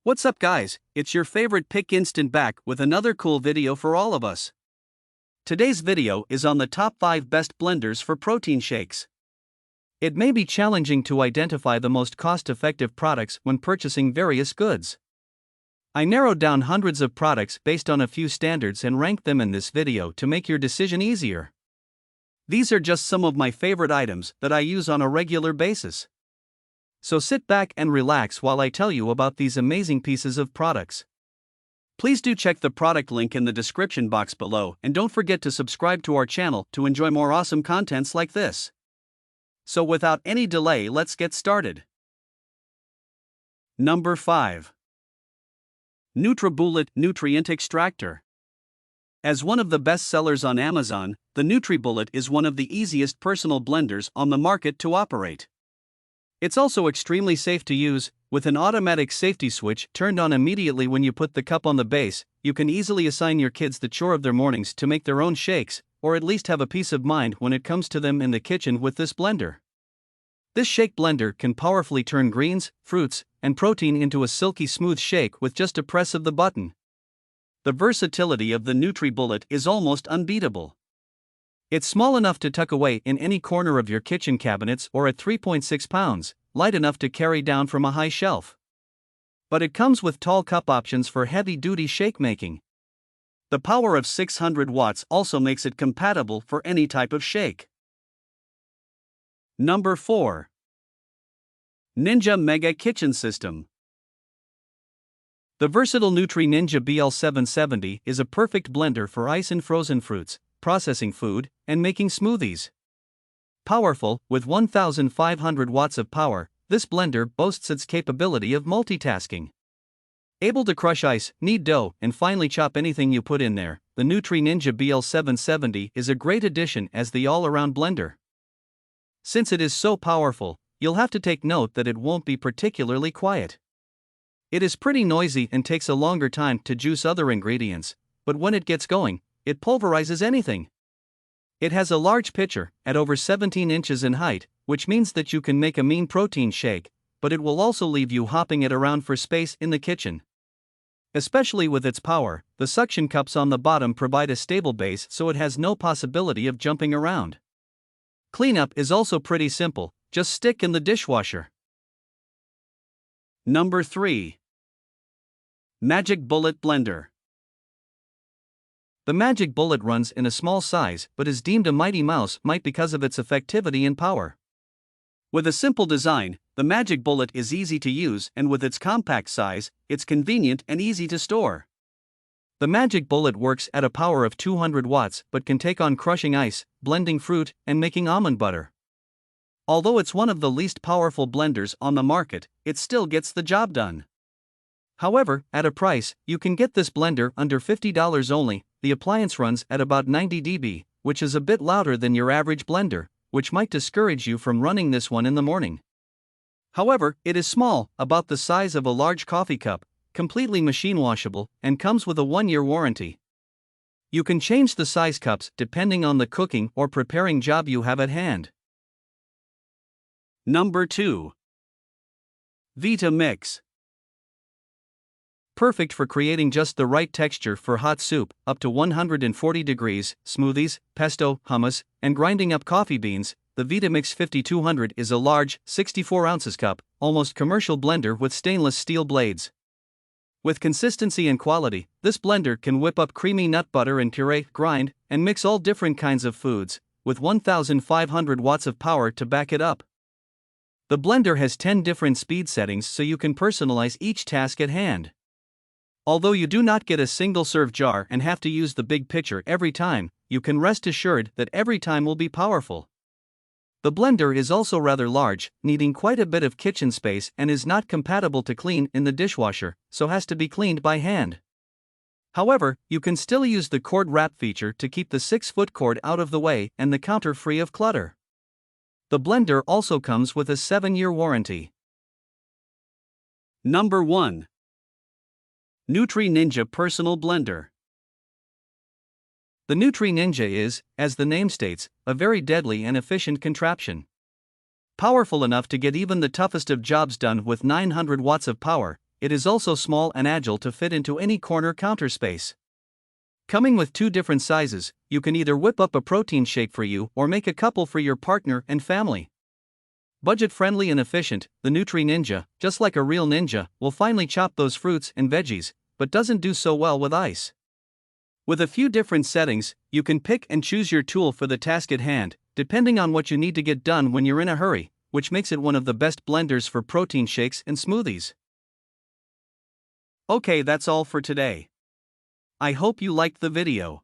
What's up guys, it's your favorite Pick Instant back with another cool video for all of us. Today's video is on the top 5 best blenders for protein shakes. It may be challenging to identify the most cost-effective products when purchasing various goods. I narrowed down hundreds of products based on a few standards and ranked them in this video to make your decision easier. These are just some of my favorite items that I use on a regular basis. So sit back and relax while I tell you about these amazing pieces of products. Please do check the product link in the description box below and don't forget to subscribe to our channel to enjoy more awesome contents like this. So without any delay, let's get started. Number 5. NutriBullet Nutrient Extractor. As one of the best sellers on Amazon, the NutriBullet is one of the easiest personal blenders on the market to operate. It's also extremely safe to use. With an automatic safety switch turned on immediately when you put the cup on the base, you can easily assign your kids the chore of their mornings to make their own shakes, or at least have a peace of mind when it comes to them in the kitchen with this blender. This shake blender can powerfully turn greens, fruits, and protein into a silky smooth shake with just a press of the button. The versatility of the NutriBullet is almost unbeatable. It's small enough to tuck away in any corner of your kitchen cabinets or at 3.6 pounds, light enough to carry down from a high shelf. But it comes with tall cup options for heavy-duty shake making. The power of 600 watts also makes it compatible for any type of shake. Number 4. Ninja Mega Kitchen System. The versatile Nutri Ninja BL770 is a perfect blender for ice and frozen fruits, processing food, and making smoothies. Powerful, with 1,500 watts of power, this blender boasts its capability of multitasking. Able to crush ice, knead dough, and finely chop anything you put in there, the Nutri Ninja BL770 is a great addition as the all-around blender. Since it is so powerful, you'll have to take note that it won't be particularly quiet. It is pretty noisy and takes a longer time to juice other ingredients, but when it gets going, it pulverizes anything. It has a large pitcher, at over 17 inches in height, which means that you can make a mean protein shake, but it will also leave you hopping it around for space in the kitchen. Especially with its power, the suction cups on the bottom provide a stable base so it has no possibility of jumping around. Cleanup is also pretty simple, just stick in the dishwasher. Number 3. Magic Bullet Blender. The Magic Bullet runs in a small size but is deemed a mighty mouse because of its effectivity and power. With a simple design, the Magic Bullet is easy to use, and with its compact size, it's convenient and easy to store. The Magic Bullet works at a power of 200 watts but can take on crushing ice, blending fruit, and making almond butter. Although it's one of the least powerful blenders on the market, it still gets the job done. However, at a price, you can get this blender under $50 only. The appliance runs at about 90 dB, which is a bit louder than your average blender, which might discourage you from running this one in the morning. However, it is small, about the size of a large coffee cup, completely machine washable, and comes with a 1-year warranty. You can change the size cups depending on the cooking or preparing job you have at hand. Number 2. Vitamix. Perfect for creating just the right texture for hot soup, up to 140 degrees, smoothies, pesto, hummus, and grinding up coffee beans. The Vitamix 5200 is a large, 64 ounces cup, almost commercial blender with stainless steel blades. With consistency and quality, this blender can whip up creamy nut butter and puree, grind, and mix all different kinds of foods, with 1,500 watts of power to back it up. The blender has 10 different speed settings so you can personalize each task at hand. Although you do not get a single-serve jar and have to use the big pitcher every time, you can rest assured that every time will be powerful. The blender is also rather large, needing quite a bit of kitchen space, and is not compatible to clean in the dishwasher, so has to be cleaned by hand. However, you can still use the cord wrap feature to keep the 6-foot cord out of the way and the counter free of clutter. The blender also comes with a 7-year warranty. Number 1. Nutri Ninja Personal Blender. The Nutri Ninja is, as the name states, a very deadly and efficient contraption. Powerful enough to get even the toughest of jobs done with 900 watts of power, it is also small and agile to fit into any corner counter space. Coming with 2 different sizes, you can either whip up a protein shake for you or make a couple for your partner and family. Budget-friendly and efficient, the Nutri Ninja, just like a real ninja, will finely chop those fruits and veggies, but doesn't do so well with ice. With a few different settings, you can pick and choose your tool for the task at hand, depending on what you need to get done when you're in a hurry, which makes it one of the best blenders for protein shakes and smoothies. Okay, that's all for today. I hope you liked the video.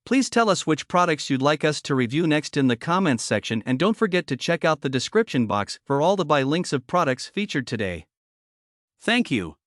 Please tell us which products you'd like us to review next in the comments section, and don't forget to check out the description box for all the buy links of products featured today. Thank you.